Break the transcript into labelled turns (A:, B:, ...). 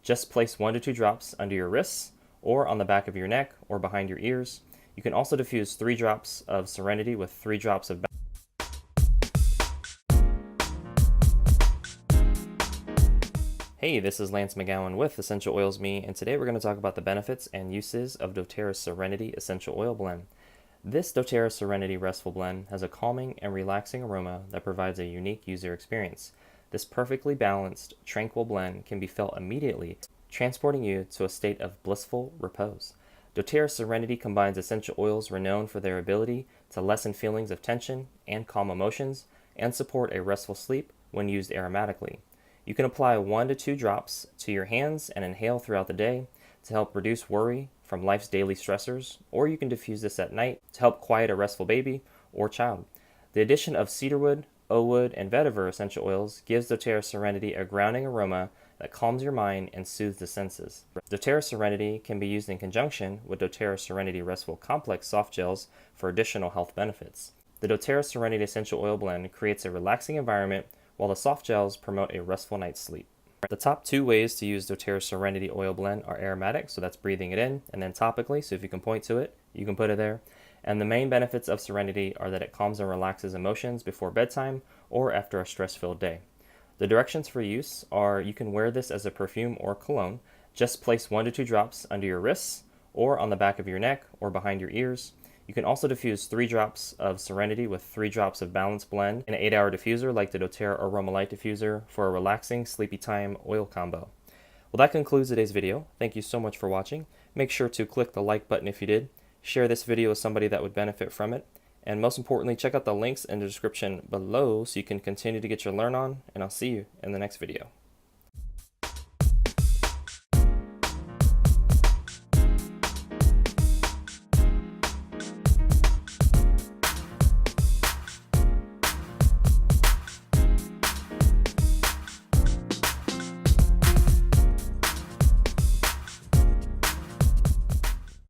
A: Just place 1 to 2 drops under your wrists or on the back of your neck or behind your ears. You can also diffuse 3 drops of Serenity with 3 drops of Hey, this is Lance McGowan with Essential Oils Me, and today we're going to talk about the benefits and uses of doTERRA Serenity Essential Oil Blend. This doTERRA Serenity Restful Blend has a calming and relaxing aroma that provides a unique user experience. This perfectly balanced, tranquil blend can be felt immediately, transporting you to a state of blissful repose. doTERRA Serenity combines essential oils renowned for their ability to lessen feelings of tension and calm emotions, and support a restful sleep when used aromatically. You can apply 1 to 2 drops to your hands and inhale throughout the day to help reduce worry from life's daily stressors, or you can diffuse this at night to help quiet a restful baby or child. The addition of cedarwood, oak wood, and vetiver essential oils gives doTERRA Serenity a grounding aroma that calms your mind and soothes the senses. doTERRA Serenity can be used in conjunction with doTERRA Serenity Restful Complex Softgels for additional health benefits. The doTERRA Serenity Essential Oil Blend creates a relaxing environment while the soft gels promote a restful night's sleep. The top 2 ways to use doTERRA Serenity Oil Blend are aromatic, so that's breathing it in, and then topically, so if you can point to it, you can put it there. And the main benefits of Serenity are that it calms and relaxes emotions before bedtime or after a stress-filled day. The directions for use are you can wear this as a perfume or cologne. Just place 1 to 2 drops under your wrists or on the back of your neck or behind your ears. You can also diffuse 3 drops of Serenity with 3 drops of Balanced Blend in an 8-hour diffuser like the doTERRA Aroma Light Diffuser for a relaxing sleepy time oil combo. Well, that concludes today's video. Thank you so much for watching. Make sure to click the like button if you did. Share this video with somebody that would benefit from it. And most importantly, check out the links in the description below so you can continue to get your learn on, and I'll see you in the next video.